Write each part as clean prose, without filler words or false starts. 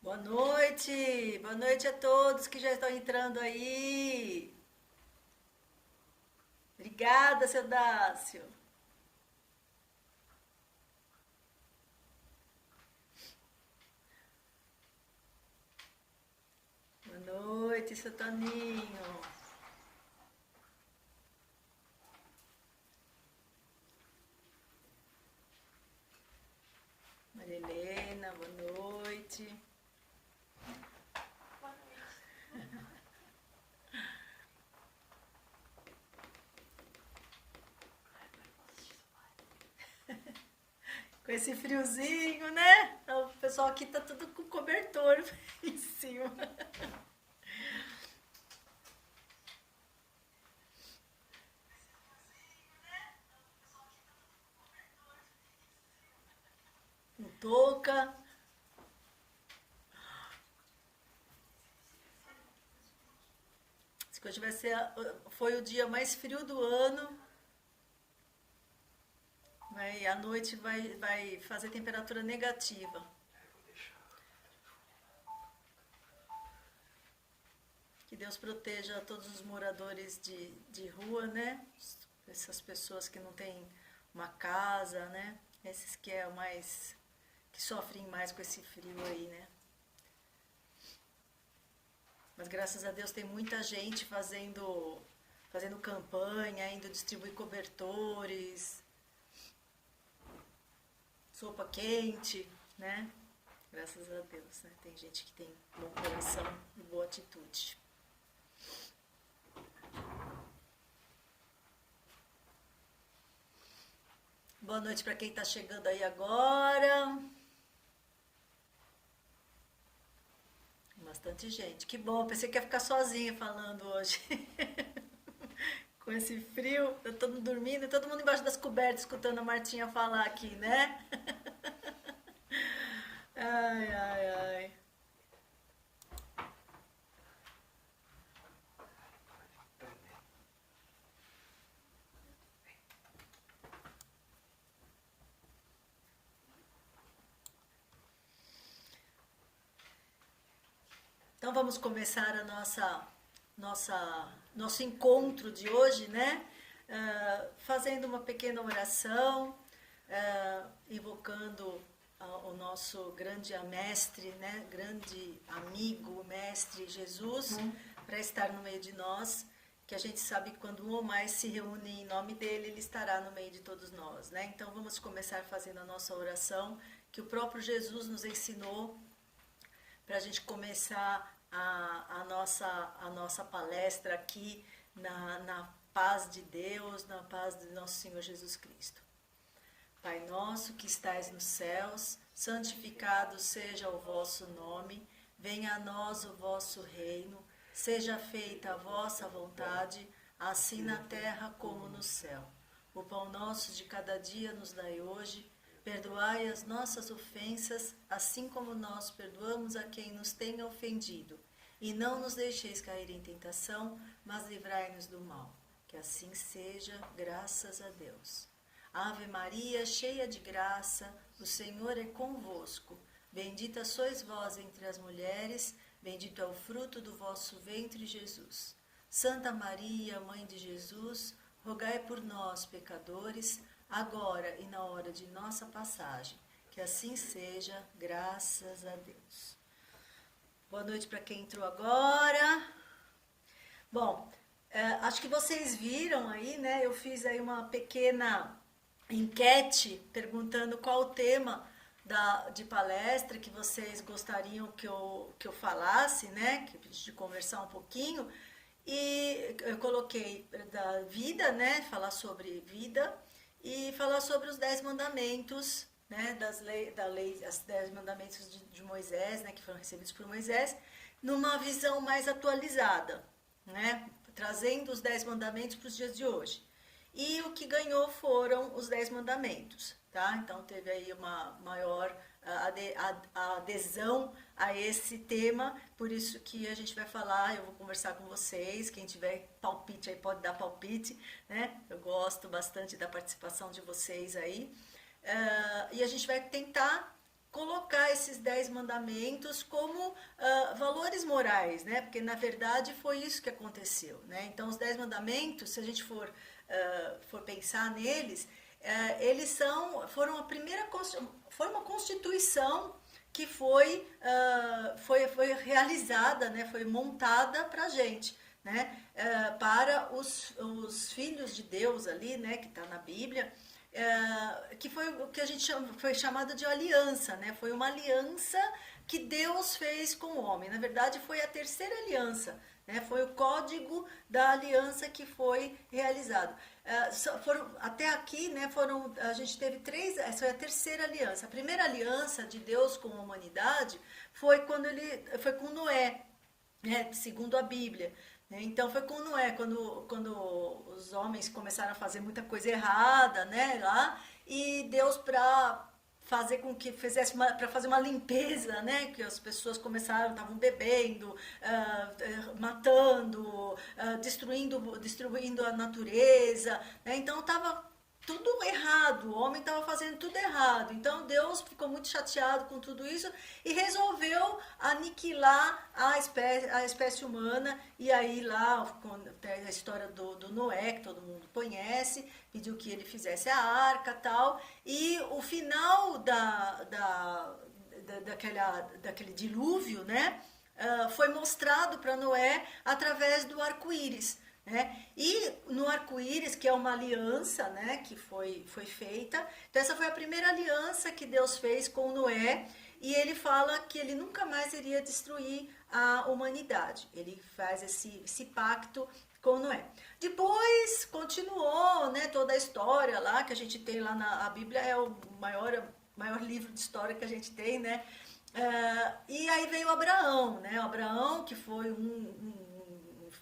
Boa noite a todos que já estão entrando aí. Obrigada, seu Dácio. Boa noite, seu Toninho. Maria Helena, boa noite. Com esse friozinho, né? O pessoal aqui tá tudo com cobertor em cima. Com touca. Se hoje vai ser, foi o dia mais frio do ano. A noite vai fazer temperatura negativa. Que Deus proteja todos os moradores de rua, né? Essas pessoas que não têm uma casa, né? Esses que é mais que sofrem mais com esse frio aí, né? Mas graças a Deus tem muita gente fazendo campanha, indo distribuir cobertores, sopa quente, né? Graças a Deus, né? Tem gente que tem bom coração e boa atitude. Boa noite para quem está chegando aí agora. Bastante gente. Que bom, pensei que ia ficar sozinha falando hoje. Com esse frio, tá todo mundo dormindo, todo mundo embaixo das cobertas escutando a Martinha falar aqui, né? Ai, ai, ai. Então vamos começar a nosso encontro de hoje, né? Fazendo uma pequena oração, invocando o nosso grande mestre, né? Grande amigo, mestre Jesus, para estar no meio de nós, que a gente sabe que quando um ou mais se reúnem em nome dele, ele estará no meio de todos nós, né? Então vamos começar fazendo a nossa oração, que o próprio Jesus nos ensinou para a gente começar a nossa palestra aqui na paz de Deus, na paz de nosso Senhor Jesus Cristo. Pai nosso que estais nos céus, santificado seja o vosso nome, venha a nós o vosso reino, seja feita a vossa vontade, assim na terra como no céu. O pão nosso de cada dia nos dai hoje, perdoai as nossas ofensas, assim como nós perdoamos a quem nos tem ofendido. E não nos deixeis cair em tentação, mas livrai-nos do mal. Que assim seja, graças a Deus. Ave Maria, cheia de graça, o Senhor é convosco. Bendita sois vós entre as mulheres, bendito é o fruto do vosso ventre, Jesus. Santa Maria, Mãe de Jesus, rogai por nós, pecadores, agora e na hora de nossa passagem. Que assim seja, graças a Deus. Boa noite para quem entrou agora. Bom, acho que vocês viram aí, né? Eu fiz aí uma pequena enquete perguntando qual o tema de palestra que vocês gostariam que eu falasse, né? Que de conversar um pouquinho. E eu coloquei da vida, né? Falar sobre vida e falar sobre os 10 mandamentos, né? Os 10 mandamentos de Moisés, né? Que foram recebidos por Moisés, numa visão mais atualizada, né? Trazendo os 10 mandamentos para os dias de hoje. E o que ganhou foram os 10 mandamentos, tá? Então teve aí uma maior adesão a esse tema, por isso que a gente vai falar, eu vou conversar com vocês, quem tiver palpite aí pode dar palpite, né? Eu gosto bastante da participação de vocês aí. E a gente vai tentar colocar esses 10 mandamentos como valores morais, né? Porque na verdade foi isso que aconteceu, né? Então os 10 mandamentos, se a gente for pensar neles, foram a primeira, foi uma constituição que foi realizada, né? Foi montada para a gente, né? Para os filhos de Deus ali, né? Que está na Bíblia. Que foi o que a gente foi chamado de aliança, né? Foi uma aliança que Deus fez com o homem. Na verdade, foi a terceira aliança, né? Foi o código da aliança que foi realizado. Até aqui, né? A gente teve essa foi a terceira aliança. A primeira aliança de Deus com a humanidade foi foi com Noé, né? Segundo a Bíblia. Então foi com Noé, quando os homens começaram a fazer muita coisa errada, né, lá, e Deus para fazer com que para fazer uma limpeza, né, que as pessoas estavam bebendo, matando, destruindo a natureza, né, então estava tudo errado, o homem estava fazendo tudo errado. Então Deus ficou muito chateado com tudo isso e resolveu aniquilar a espécie humana. E aí lá tem a história do Noé, que todo mundo conhece, pediu que ele fizesse a arca e tal. E o final daquele dilúvio, né, foi mostrado para Noé através do arco-íris. Né? E no arco-íris, que é uma aliança, né, que foi feita, então essa foi a primeira aliança que Deus fez com Noé, e ele fala que ele nunca mais iria destruir a humanidade. Ele faz esse pacto com Noé. Depois continuou, né, toda a história lá que a gente tem lá a Bíblia é o maior livro de história que a gente tem, né? E aí veio Abraão, né? Abraão, que foi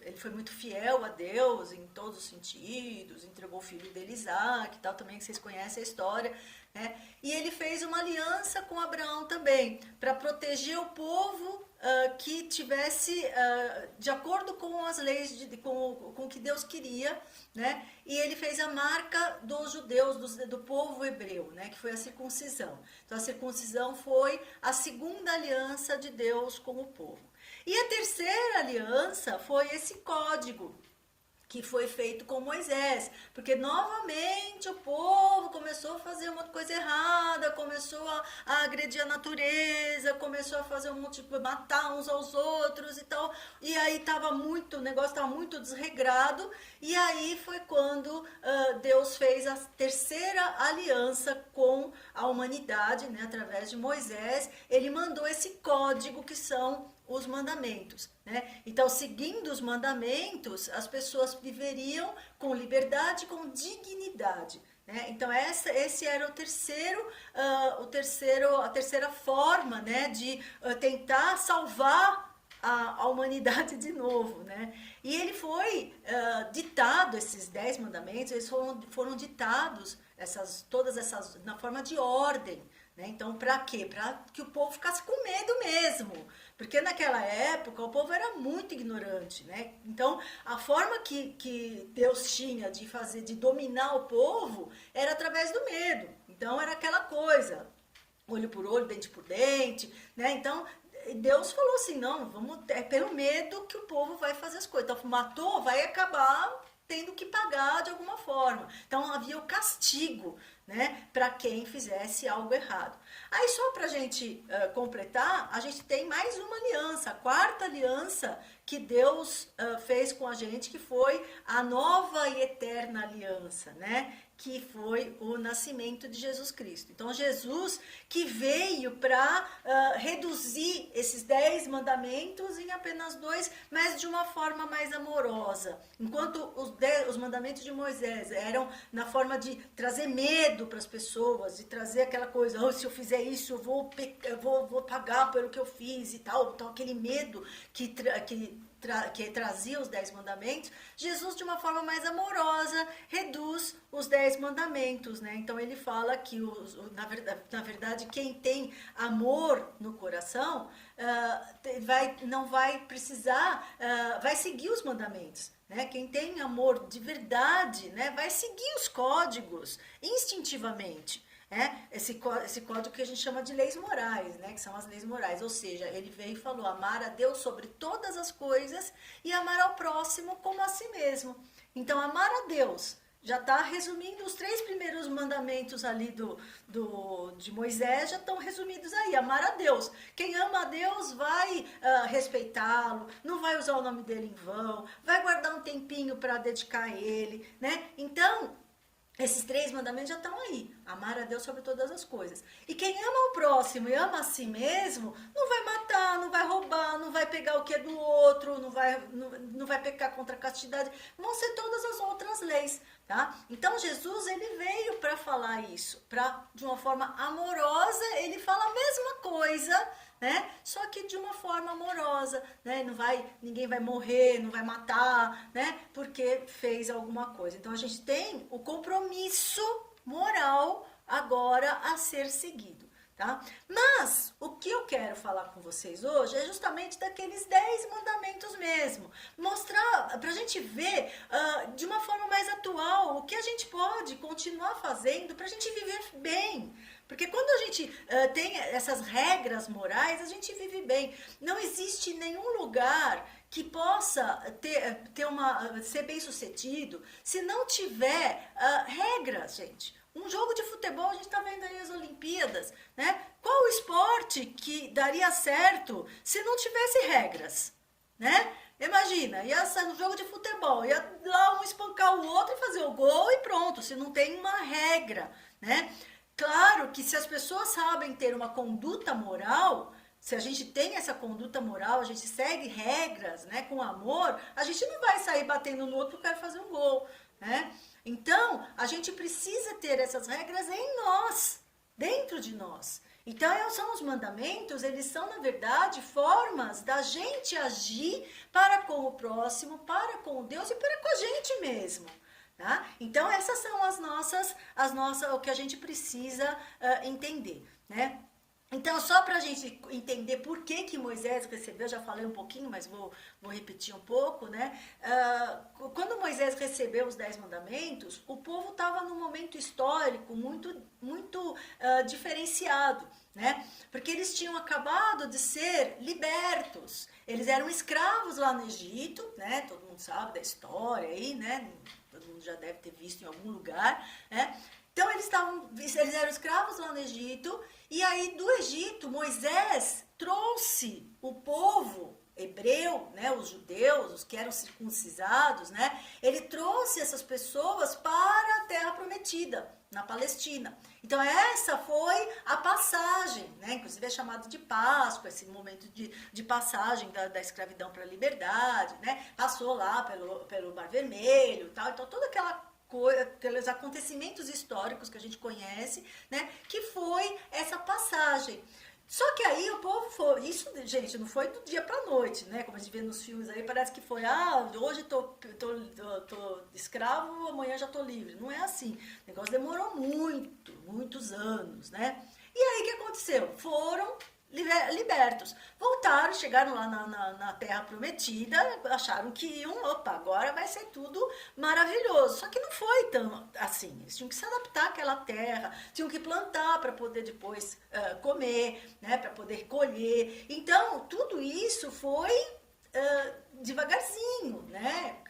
ele foi muito fiel a Deus em todos os sentidos, entregou o filho dele, Isaac, e tal, também que vocês conhecem a história, né? E ele fez uma aliança com Abraão também, para proteger o povo que tivesse de acordo com as leis, com o que Deus queria, né? E ele fez a marca dos judeus, do povo hebreu, né? Que foi a circuncisão. Então a circuncisão foi a segunda aliança de Deus com o povo. E a terceira aliança foi esse código que foi feito com Moisés, porque novamente o povo começou a fazer uma coisa errada, começou a agredir a natureza, começou a fazer matar uns aos outros e tal, e aí o negócio estava muito desregrado, e aí foi quando Deus fez a terceira aliança com a humanidade, né, através de Moisés. Ele mandou esse código que são os mandamentos, né? Então, seguindo os mandamentos, as pessoas viveriam com liberdade, com dignidade, né? Então, esse era a terceira forma, né, de tentar salvar a humanidade de novo, né? E ele foi ditado, esses 10 mandamentos, eles foram ditados, todas essas, na forma de ordem, né? Então, para quê? Para que o povo ficasse com medo mesmo, porque naquela época o povo era muito ignorante, né? Então, a forma que Deus tinha de dominar o povo era através do medo. Então, era aquela coisa, olho por olho, dente por dente, né? Então, Deus falou assim, não, é pelo medo que o povo vai fazer as coisas. Então, matou, vai acabar tendo que pagar de alguma forma. Então, havia o castigo, né, para quem fizesse algo errado. Aí, só para a gente completar, a gente tem mais uma aliança, a quarta aliança que Deus fez com a gente, que foi a nova e eterna aliança, né? Que foi o nascimento de Jesus Cristo. Então, Jesus que veio para reduzir esses 10 mandamentos em apenas 2, mas de uma forma mais amorosa. Enquanto os mandamentos de Moisés eram na forma de trazer medo para as pessoas, de trazer aquela coisa, oh, se eu fizer isso, eu vou pagar pelo que eu fiz e tal. Então, aquele medo que trazia os 10 mandamentos, Jesus, de uma forma mais amorosa, reduz os 10 mandamentos, né? Então, ele fala que, na verdade, quem tem amor no coração, não vai precisar, vai seguir os mandamentos, né? Quem tem amor de verdade, né, vai seguir os códigos instintivamente. esse código que a gente chama de leis morais, né? Que são as leis morais. Ou seja, ele veio e falou amar a Deus sobre todas as coisas e amar ao próximo como a si mesmo. Então, amar a Deus já está resumindo os 3 primeiros mandamentos ali de Moisés, já estão resumidos aí, amar a Deus. Quem ama a Deus vai respeitá-lo, não vai usar o nome dele em vão, vai guardar um tempinho para dedicar a ele, né? Então, esses 3 mandamentos já estão aí. Amar a Deus sobre todas as coisas. E quem ama o próximo e ama a si mesmo, não vai matar, não vai roubar, não vai pegar o que é do outro, não vai pecar contra a castidade. Vão ser todas as outras leis, tá? Então, Jesus, ele veio para falar isso. De uma forma amorosa, ele fala a mesma coisa, né? Só que de uma forma amorosa, né? Ninguém vai morrer, não vai matar, né? Porque fez alguma coisa. Então a gente tem o compromisso moral agora a ser seguido, tá? Mas o que eu quero falar com vocês hoje é justamente daqueles 10 mandamentos mesmo. Mostrar, pra gente ver de uma forma mais atual o que a gente pode continuar fazendo pra gente viver bem. Porque quando a gente tem essas regras morais, a gente vive bem. Não existe nenhum lugar que possa ser bem sucedido se não tiver regras, gente. Um jogo de futebol, a gente está vendo aí as Olimpíadas, né? Qual o esporte que daria certo se não tivesse regras, né? Imagina, ia sair no jogo de futebol, ia lá um espancar o outro e fazer o gol e pronto, se não tem uma regra, né? Claro que se as pessoas sabem ter uma conduta moral, se a gente tem essa conduta moral, a gente segue regras, né, com amor, a gente não vai sair batendo no outro porque quer fazer um gol, né? Então, a gente precisa ter essas regras em nós, dentro de nós. Então, são os mandamentos, eles são, na verdade, formas da gente agir para com o próximo, para com Deus e para com a gente mesmo. Tá? Então, essas são o que a gente precisa entender, né? Então, só para a gente entender por que Moisés recebeu, já falei um pouquinho, mas vou repetir um pouco, né? Quando Moisés recebeu os 10 mandamentos, o povo estava num momento histórico muito diferenciado, né? Porque eles tinham acabado de ser libertos, eles eram escravos lá no Egito, né? Todo mundo sabe da história aí, né? Todo mundo já deve ter visto em algum lugar, né? Então, eles eram escravos lá no Egito, e aí do Egito, Moisés trouxe o povo hebreu, né, os judeus, os que eram circuncisados, né, ele trouxe essas pessoas para a Terra Prometida, na Palestina. Então, essa foi a passagem, né, inclusive é chamado de Páscoa, esse momento de passagem da escravidão para a liberdade, né, passou lá pelo Mar Vermelho e tal, então toda aqueles acontecimentos históricos que a gente conhece, né, que foi essa passagem. Só que aí o povo foi, isso, gente, não foi do dia pra noite, né, como a gente vê nos filmes aí, parece que foi, hoje tô escravo, amanhã já tô livre. Não é assim, o negócio demorou muitos anos, né. E aí o que aconteceu? Foram libertos. Voltaram, chegaram lá na Terra Prometida, acharam que iam, agora vai ser tudo maravilhoso. Só que não foi tão assim. Eles tinham que se adaptar àquela terra, tinham que plantar para poder depois comer, né, para poder colher. Então, tudo isso foi devagarzinho, né,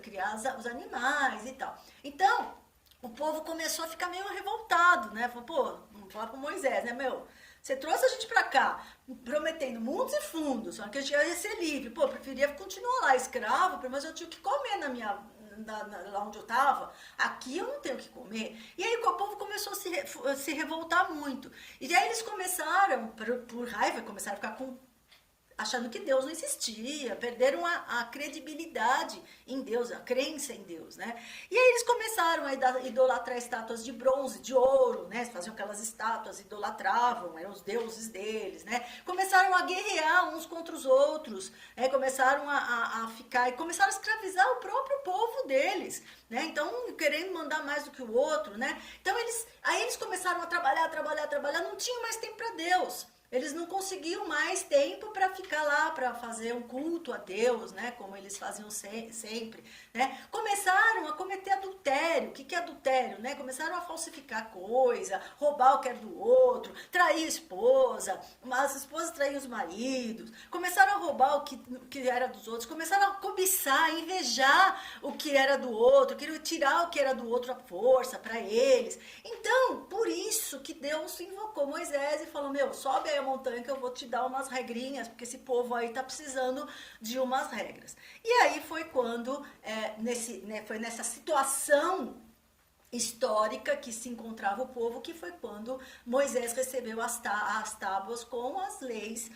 criar os animais e tal. Então, o povo começou a ficar meio revoltado, né, falou, vamos falar com Moisés, né, você trouxe a gente pra cá, prometendo mundos e fundos, só que a gente ia ser livre. Eu preferia continuar lá escravo, mas eu tinha que comer lá onde eu tava. Aqui eu não tenho o que comer. E aí o povo começou a se revoltar muito. E aí eles começaram, por raiva, começaram a ficar achando que Deus não existia, perderam a credibilidade em Deus, a crença em Deus, né? E aí eles começaram a idolatrar estátuas de bronze, de ouro, né? Faziam aquelas estátuas, idolatravam, eram os deuses deles, né? Começaram a guerrear uns contra os outros, né? Começaram a começaram a escravizar o próprio povo deles, né? Então, querendo mandar mais do que o outro, né? Então, aí eles começaram a trabalhar, não tinham mais tempo para Deus. Eles não conseguiam mais tempo para ficar lá, para fazer um culto a Deus, né? Como eles faziam sempre, né? Começaram a cometer adultério. O que é adultério, né? Começaram a falsificar coisa, roubar o que era do outro, trair a esposa, as esposas traíam os maridos, começaram a roubar o que era dos outros, começaram a cobiçar, a invejar o que era do outro, queriam tirar o que era do outro à força para eles. Então, por isso que Deus invocou Moisés e falou, meu, sobe aí a montanha que eu vou te dar umas regrinhas, porque esse povo aí tá precisando de umas regras. E aí foi quando, foi nessa situação histórica que se encontrava o povo, que foi quando Moisés recebeu as tábuas com as leis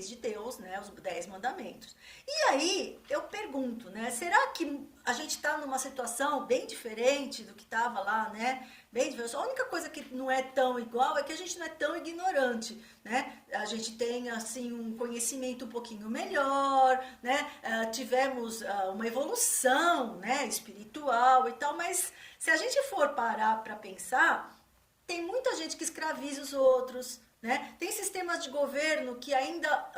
de Deus, né, os 10 mandamentos. E aí eu pergunto, né, será que a gente está numa situação bem diferente do que estava lá, né? Bem diferente. A única coisa que não é tão igual é que a gente não é tão ignorante, né? A gente tem assim um conhecimento um pouquinho melhor, né? Tivemos uma evolução, né, espiritual e tal, mas se a gente for parar para pensar, tem muita gente que escraviza os outros, né? Tem sistemas de governo que ainda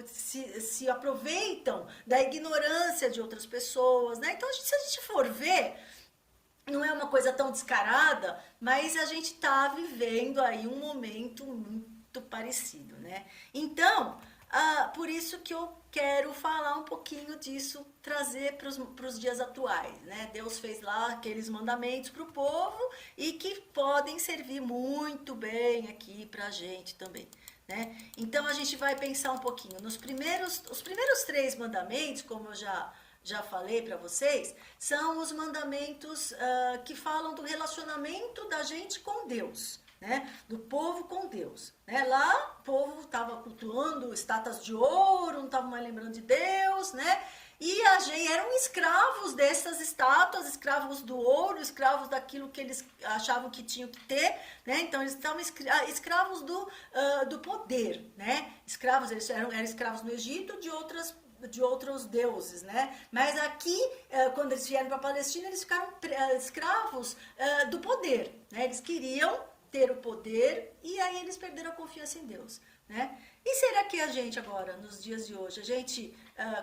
se aproveitam da ignorância de outras pessoas, né? Então, se a gente for ver, não é uma coisa tão descarada, mas a gente está vivendo aí um momento muito parecido, né? Então, por isso que eu quero falar um pouquinho disso, trazer para os dias atuais, né? Deus fez lá aqueles mandamentos para o povo e que podem servir muito bem aqui para a gente também, né? Então a gente vai pensar um pouquinho os primeiros 3 mandamentos, como eu já falei para vocês, são os mandamentos que falam do relacionamento da gente com Deus, né? Do povo com Deus, né? Lá o povo estava cultuando estátuas de ouro, não estava mais lembrando de Deus, né? E eram escravos dessas estátuas, escravos do ouro, escravos daquilo que eles achavam que tinham que ter, né? Então eles estavam escravos do poder, né? Eles eram escravos no Egito de outros deuses, né? Mas aqui, quando eles vieram para a Palestina, eles ficaram escravos do poder, né? Eles queriam ter o poder e aí eles perderam a confiança em Deus, né? E será que a gente agora, nos dias de hoje, a gente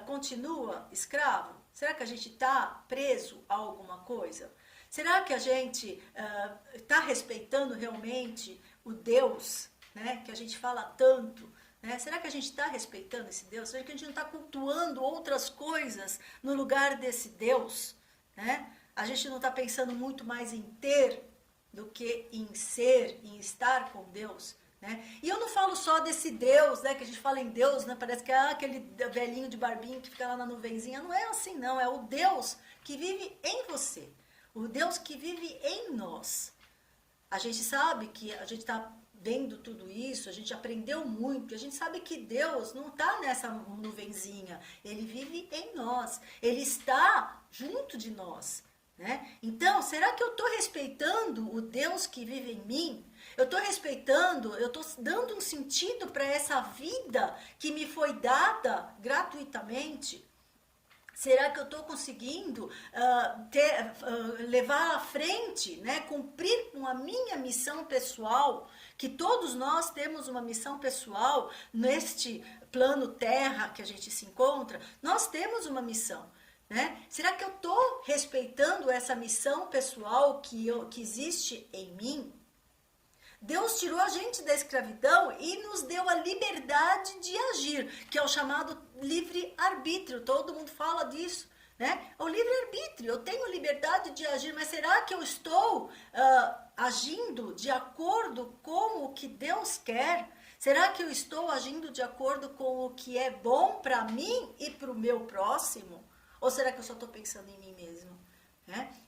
continua escravo? Será que a gente está preso a alguma coisa? Será que a gente está respeitando realmente o Deus, né? Que a gente fala tanto, né? Será que a gente está respeitando esse Deus? Será que a gente não está cultuando outras coisas no lugar desse Deus, né? A gente não está pensando muito mais em ter do que em ser, em estar com Deus, né? E eu não falo só desse Deus, né? Que a gente fala em Deus, né? Parece que é aquele velhinho de barbinho que fica lá na nuvenzinha. Não é assim, não. É o Deus que vive em você. O Deus que vive em nós. A gente sabe que a gente está vendo tudo isso, a gente aprendeu muito, a gente sabe que Deus não está nessa nuvenzinha, Ele vive em nós, Ele está junto de nós, né? Então, será que eu estou respeitando o Deus que vive em mim? Eu estou respeitando, eu estou dando um sentido para essa vida que me foi dada gratuitamente? Será que eu estou conseguindo levar à frente, né, cumprir com a minha missão pessoal? Que todos nós temos uma missão pessoal neste plano terra que a gente se encontra. Nós temos uma missão, né? Será que eu estou respeitando essa missão pessoal que existe em mim? Deus tirou a gente da escravidão e nos deu a liberdade de agir, que é o chamado livre-arbítrio. Todo mundo fala disso, né? O livre-arbítrio, eu tenho liberdade de agir, mas será que eu estou agindo de acordo com o que Deus quer? Será que eu estou agindo de acordo com o que é bom para mim e para o meu próximo? Ou será que eu só estou pensando em mim mesmo?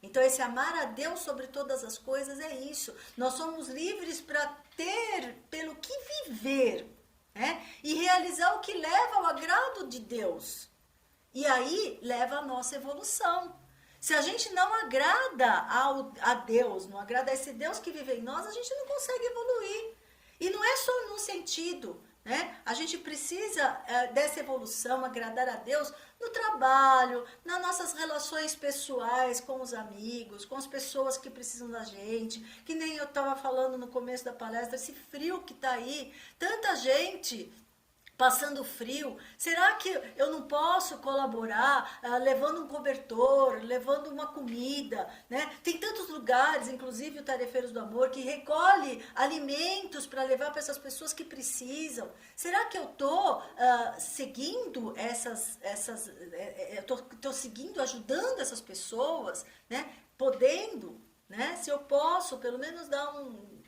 Então esse amar a Deus sobre todas as coisas é isso. Nós somos livres para ter pelo que viver, né? E realizar o que leva ao agrado de Deus. E aí leva a nossa evolução. Se a gente não agrada a Deus, não agrada a esse Deus que vive em nós, a gente não consegue evoluir. E não é só no sentido né? A gente precisa dessa evolução, agradar a Deus no trabalho, nas nossas relações pessoais com os amigos, com as pessoas que precisam da gente, que nem eu estava falando no começo da palestra, esse frio que está aí, tanta gente passando frio, será que eu não posso colaborar levando um cobertor, levando uma comida, né? Tem tantos lugares, inclusive o Tarefeiros do Amor, que recolhe alimentos para levar para essas pessoas que precisam. Será que eu estou seguindo tô seguindo, ajudando essas pessoas, né? Podendo, né? Se eu posso, pelo menos dar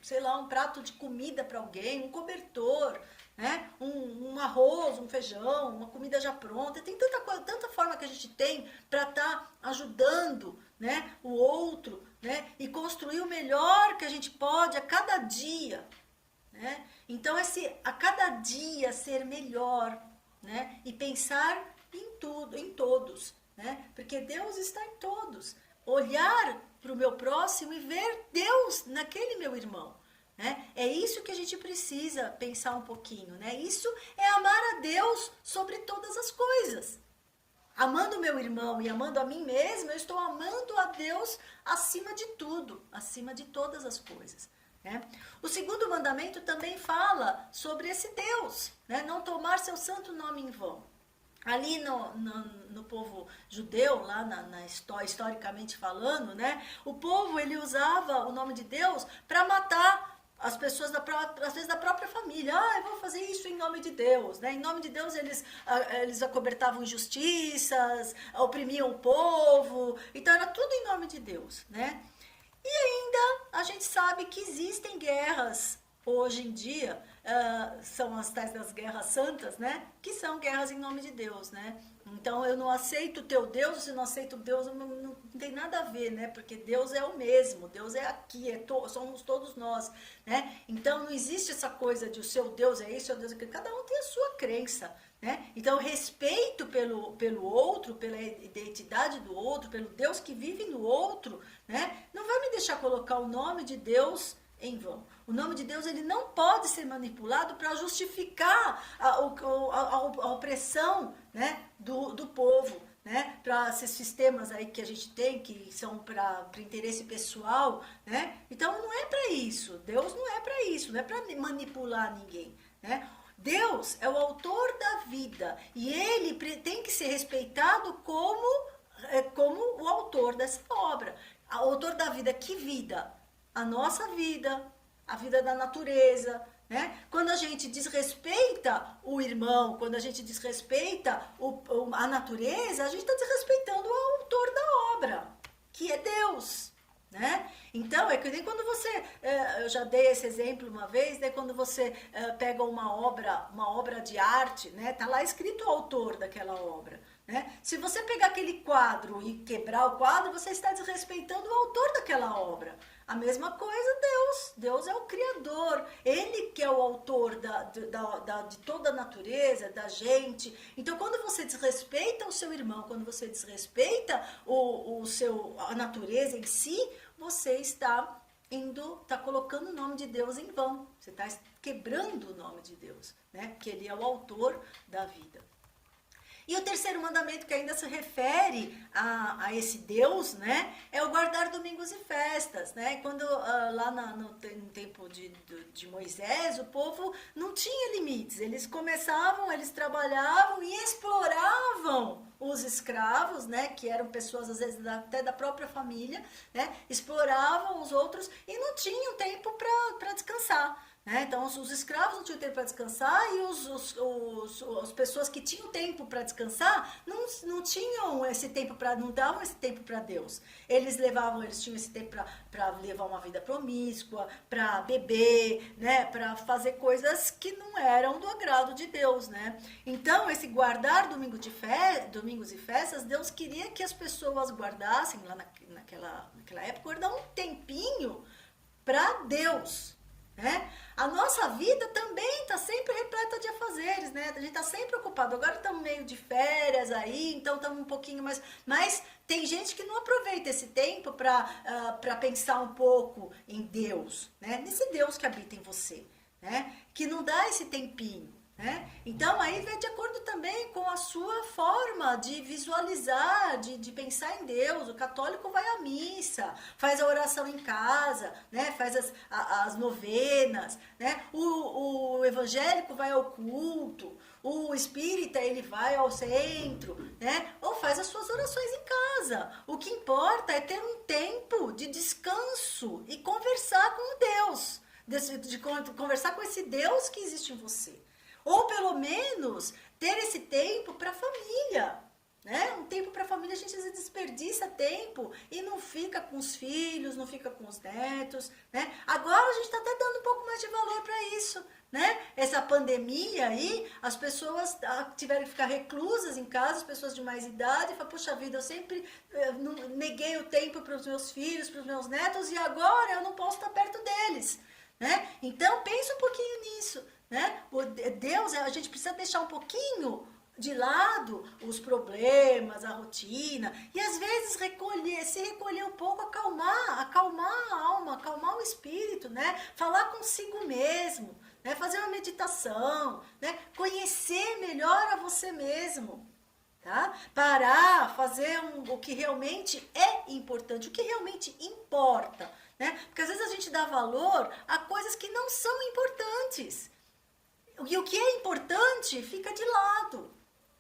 sei lá, um prato de comida para alguém, um cobertor, né? Um arroz, um feijão, uma comida já pronta. Tem tanta forma que a gente tem para estar ajudando, né, o outro, né, e construir o melhor que a gente pode a cada dia, né? Então, a cada dia ser melhor, né, e pensar em tudo, em todos, né? Porque Deus está em todos. Olhar para o meu próximo e ver Deus naquele meu irmão. Né? É isso que a gente precisa pensar um pouquinho, né? Isso é amar a Deus sobre todas as coisas. Amando o meu irmão e amando a mim mesma, eu estou amando a Deus acima de tudo, acima de todas as coisas. Né? O segundo mandamento também fala sobre esse Deus, né? Não tomar seu santo nome em vão. Ali no povo judeu, lá historicamente falando, né? O povo ele usava o nome de Deus para matar as pessoas, às vezes da própria família. Eu vou fazer isso em nome de Deus, né? Em nome de Deus eles acobertavam injustiças, oprimiam o povo, então era tudo em nome de Deus, né? E ainda a gente sabe que existem guerras hoje em dia, são as tais das guerras santas, né? Que são guerras em nome de Deus, né? Então eu não aceito o teu Deus, se não aceito Deus, não tem nada a ver, né? Porque Deus é o mesmo, Deus é aqui, somos todos nós, né? Então não existe essa coisa de o seu Deus é isso, o seu Deus é aquilo, cada um tem a sua crença, né? Então respeito pelo outro, pela identidade do outro, pelo Deus que vive no outro, né? Não vai me deixar colocar o nome de Deus em vão. O nome de Deus ele não pode ser manipulado para justificar a opressão, né, do povo, né, para esses sistemas aí que a gente tem, que são para interesse pessoal, né? Então não é para isso. Deus não é para isso, não é para manipular ninguém, né? Deus é o autor da vida e ele tem que ser respeitado como o autor dessa obra. O autor da vida, que vida? A nossa vida, a vida da natureza, né? Quando a gente desrespeita o irmão, quando a gente desrespeita a natureza, a gente está desrespeitando o autor da obra, que é Deus, né? Então, é que nem quando você, eu já dei esse exemplo uma vez, né? Quando você pega uma obra de arte, né? Tá lá escrito o autor daquela obra, né? Se você pegar aquele quadro e quebrar o quadro, você está desrespeitando o autor daquela obra. A mesma coisa Deus é o Criador, Ele que é o autor de toda a natureza, da gente. Então quando você desrespeita o seu irmão, quando você desrespeita a natureza em si, você está colocando o nome de Deus em vão, você está quebrando o nome de Deus, né? Porque Ele é o autor da vida. E o terceiro mandamento, que ainda se refere a esse Deus, né, é o guardar domingos e festas, né? Quando lá no tempo de Moisés, o povo não tinha limites, eles trabalhavam e exploravam os escravos, né, que eram pessoas às vezes até da própria família, né, exploravam os outros e não tinham tempo para descansar. Então, os escravos não tinham tempo para descansar e as pessoas que tinham tempo para descansar não tinham esse tempo não davam esse tempo para Deus. Eles tinham esse tempo para levar uma vida promíscua, para beber, né, para fazer coisas que não eram do agrado de Deus, né? Então, esse guardar domingos e festas, Deus queria que as pessoas guardassem, lá naquela época, guardar um tempinho para Deus, né? A nossa vida também está sempre repleta de afazeres, né? A gente está sempre ocupado. Agora estamos meio de férias aí, então estamos um pouquinho mais... Mas tem gente que não aproveita esse tempo para pensar um pouco em Deus, né? Nesse Deus que habita em você, né? Que não dá esse tempinho, né? Então, aí vai de acordo também com a sua forma de visualizar, de pensar em Deus. O católico vai à missa, faz a oração em casa, né? Faz as novenas, né? O evangélico vai ao culto, o espírita ele vai ao centro, né? Ou faz as suas orações em casa. O que importa é ter um tempo de descanso e conversar com Deus, de conversar com esse Deus que existe em você. Ou pelo menos ter esse tempo para a família, né? Um tempo para a família, a gente às vezes desperdiça tempo e não fica com os filhos, não fica com os netos, né? Agora a gente está até dando um pouco mais de valor para isso, né? Essa pandemia aí, as pessoas tiveram que ficar reclusas em casa, as pessoas de mais idade, e falam, puxa vida, eu sempre neguei o tempo para os meus filhos, para os meus netos, e agora eu não posso estar perto deles, né? Então pensa um pouquinho nisso, né? Deus, a gente precisa deixar um pouquinho de lado os problemas, a rotina, e às vezes se recolher um pouco, acalmar a alma, acalmar o espírito, né? Falar consigo mesmo, né? Fazer uma meditação, né? Conhecer melhor a você mesmo, tá? Parar, fazer o que realmente é importante, o que realmente importa, né? Porque às vezes a gente dá valor a coisas que não são importantes. E o que é importante fica de lado.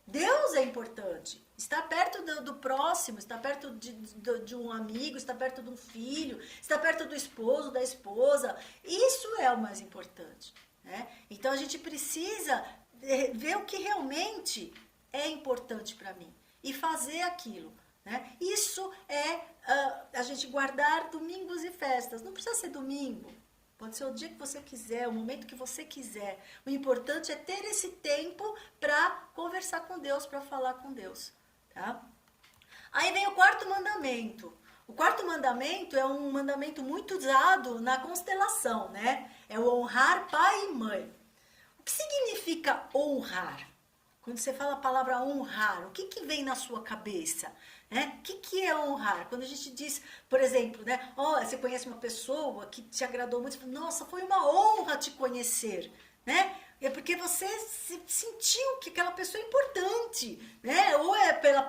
Deus é importante. Estar perto do próximo, estar perto de um amigo, estar perto de um filho, estar perto do esposo, da esposa. Isso é o mais importante, né? Então a gente precisa ver o que realmente é importante para mim e fazer aquilo, né? Isso é a gente guardar domingos e festas. Não precisa ser domingo. Pode ser o dia que você quiser, o momento que você quiser. O importante é ter esse tempo para conversar com Deus, para falar com Deus, tá? Aí vem o quarto mandamento. O quarto mandamento é um mandamento muito usado na constelação, né? É o honrar pai e mãe. O que significa honrar? Quando você fala a palavra honrar, o que vem na sua cabeça? Né? O que é honrar? Quando a gente diz, por exemplo, né? Oh, você conhece uma pessoa que te agradou muito, você fala, nossa, foi uma honra te conhecer, né? É porque você sentiu que aquela pessoa é importante, né? Ou é pela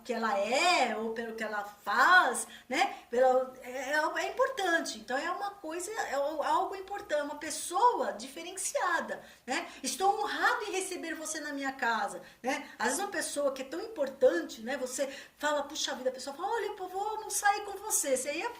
que ela é, ou pelo que ela faz, né? É importante. Então é uma coisa, é algo importante, uma pessoa diferenciada, né? Estou honrado em receber você na minha casa, né? Às vezes uma pessoa que é tão importante, né? Você fala, puxa vida, a pessoa fala, olha, eu vou almoçar aí com você. Você ia,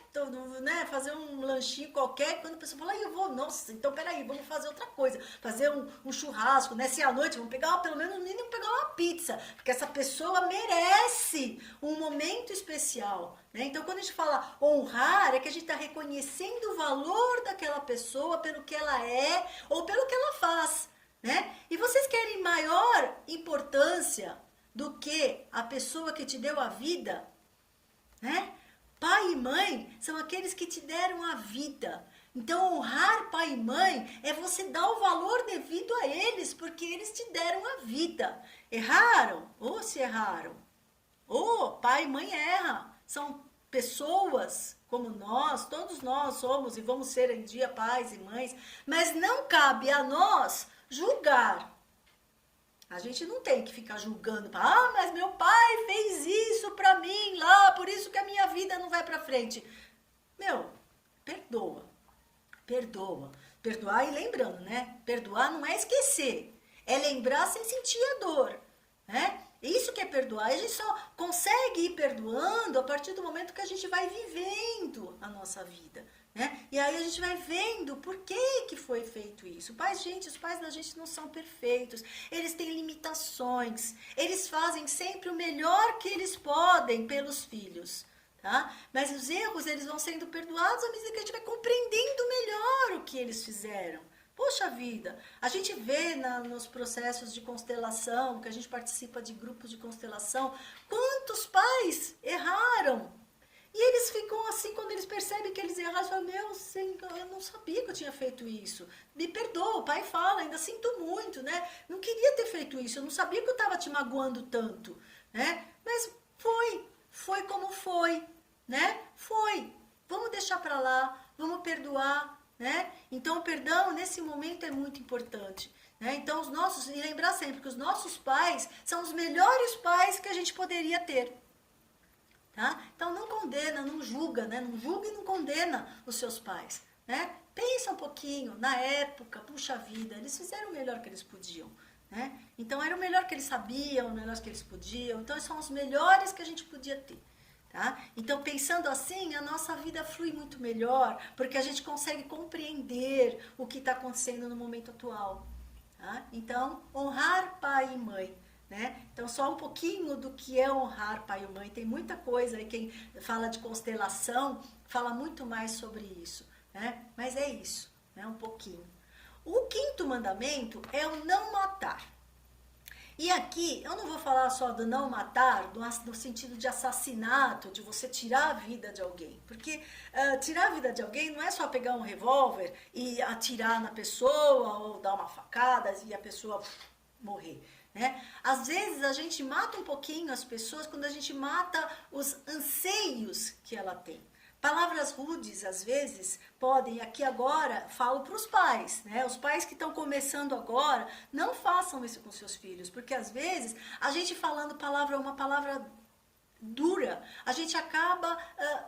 né, fazer um lanchinho qualquer, quando a pessoa fala, eu vou, nossa, então peraí, vamos fazer outra coisa, fazer um churrasco, né? Se à noite, vamos pegar pelo menos no mínimo pegar uma pizza, porque essa pessoa merece um momento especial, né? Então quando a gente fala honrar, é que a gente está reconhecendo o valor daquela pessoa pelo que ela é ou pelo que ela faz, né? E vocês querem maior importância do que a pessoa que te deu a vida, né? Pai e mãe são aqueles que te deram a vida. Então, honrar pai e mãe é você dar o valor devido a eles, porque eles te deram a vida. Erraram? Ou se erraram? Ou pai e mãe erram. São pessoas como nós, todos nós somos e vamos ser um dia pais e mães, mas não cabe a nós julgar. A gente não tem que ficar julgando, mas meu pai fez isso pra mim lá, por isso que a minha vida não vai pra frente. Meu, perdoa. Perdoa. Perdoar e lembrando, né? Perdoar não é esquecer, é lembrar sem sentir a dor, né? Isso que é perdoar. A gente só consegue ir perdoando a partir do momento que a gente vai vivendo a nossa vida, né? E aí a gente vai vendo por que foi feito isso. Os pais da gente não são perfeitos, eles têm limitações, eles fazem sempre o melhor que eles podem pelos filhos, tá? Mas os erros, eles vão sendo perdoados à medida que a gente vai compreendendo melhor o que eles fizeram. Poxa vida, a gente vê nos processos de constelação, que a gente participa de grupos de constelação, quantos pais erraram. E eles ficam assim, quando eles percebem que eles erraram, falam, meu Senhor, eu não sabia que eu tinha feito isso. Me perdoa, o pai fala, ainda sinto muito, né? Não queria ter feito isso, eu não sabia que eu estava te magoando tanto, né? Mas foi como foi, né? Foi. Vamos deixar para lá, vamos perdoar, né? Então o perdão nesse momento é muito importante, né? Então e lembrar sempre que os nossos pais são os melhores pais que a gente poderia ter. Tá? Então não condena, não julga, né? Não julga e não condena os seus pais, né? Pensa um pouquinho, na época, puxa vida, eles fizeram o melhor que eles podiam, né? Então era o melhor que eles sabiam, o melhor que eles podiam, então são os melhores que a gente podia ter. Tá? Então pensando assim, a nossa vida flui muito melhor, porque a gente consegue compreender o que está acontecendo no momento atual. Tá? Então, honrar pai e mãe. Né? Então, só um pouquinho do que é honrar pai e mãe. Tem muita coisa aí, quem fala de constelação fala muito mais sobre isso. Né? Mas é isso, né? Um pouquinho. O quinto mandamento é o não matar. E aqui, eu não vou falar só do não matar, no sentido de assassinato, de você tirar a vida de alguém. Porque tirar a vida de alguém não é só pegar um revólver e atirar na pessoa, ou dar uma facada e a pessoa morrer. Né? Às vezes a gente mata um pouquinho as pessoas quando a gente mata os anseios que ela tem. Palavras rudes, às vezes, podem, aqui agora, falo para os pais, né? Os pais que estão começando agora, não façam isso com seus filhos, porque às vezes a gente falando uma palavra dura, a gente acaba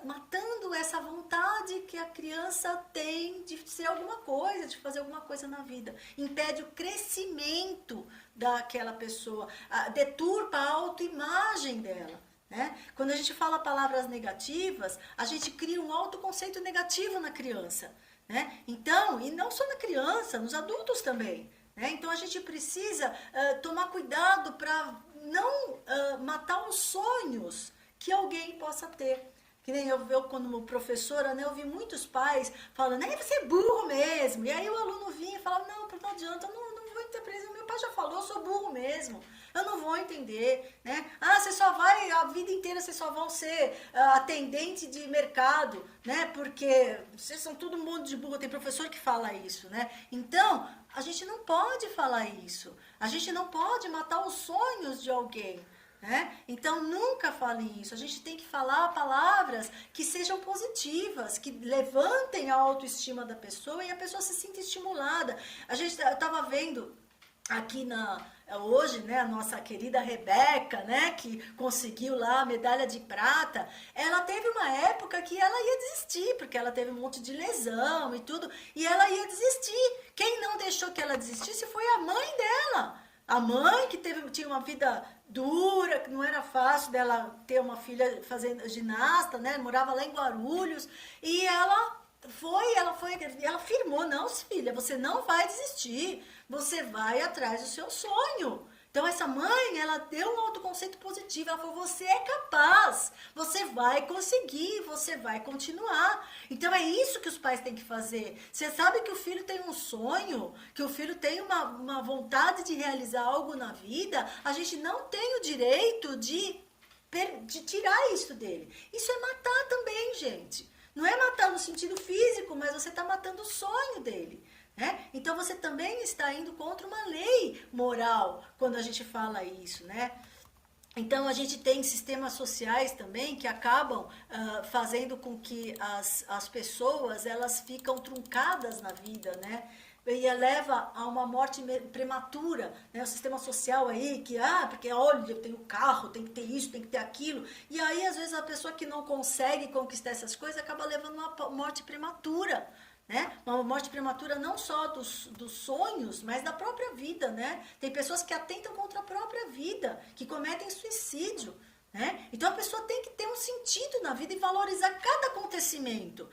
matando essa vontade que a criança tem de ser alguma coisa, de fazer alguma coisa na vida. Impede o crescimento daquela pessoa, deturpa a autoimagem dela. Né? Quando a gente fala palavras negativas, a gente cria um autoconceito negativo na criança. Né? Então, e não só na criança, nos adultos também. Né? Então a gente precisa tomar cuidado para não matar os sonhos que alguém possa ter. Que nem eu como professora, né, eu vi muitos pais falando, você é burro mesmo. E aí o aluno vinha e falava, não adianta, eu não vou entender. Meu pai já falou, eu sou burro mesmo. Eu não vou entender, né? Você só vai, a vida inteira vocês só vão ser atendente de mercado, né? Porque vocês são todo mundo de burro, tem professor que fala isso, né? Então, a gente não pode falar isso. A gente não pode matar os sonhos de alguém. Né? Então nunca fale isso, a gente tem que falar palavras que sejam positivas, que levantem a autoestima da pessoa e a pessoa se sinta estimulada. Eu estava vendo aqui hoje, né, a nossa querida Rebeca, né, que conseguiu lá a medalha de prata, ela teve uma época que ela ia desistir, porque ela teve um monte de lesão e tudo, e ela ia desistir. Quem não deixou que ela desistisse foi a mãe dela. A mãe que tinha uma vida dura, que não era fácil dela ter uma filha fazendo ginasta, né? Morava lá em Guarulhos. E ela afirmou, não, filha, você não vai desistir. Você vai atrás do seu sonho. Então essa mãe, ela deu um autoconceito positivo, ela falou, você é capaz, você vai conseguir, você vai continuar. Então é isso que os pais têm que fazer. Você sabe que o filho tem um sonho, que o filho tem uma vontade de realizar algo na vida, a gente não tem o direito de tirar isso dele. Isso é matar também, gente. Não é matar no sentido físico, mas você está matando o sonho dele. Né? Então você também está indo contra uma lei moral quando a gente fala isso, né? Então a gente tem sistemas sociais também que acabam fazendo com que as pessoas elas ficam truncadas na vida, né? E leva a uma morte prematura, né? O sistema social aí que, porque olha, eu tenho carro, tem que ter isso, tem que ter aquilo. E aí às vezes a pessoa que não consegue conquistar essas coisas acaba levando uma morte prematura. Né? Uma morte prematura não só dos sonhos, mas da própria vida, né? Tem pessoas que atentam contra a própria vida, que cometem suicídio, né? Então a pessoa tem que ter um sentido na vida e valorizar cada acontecimento,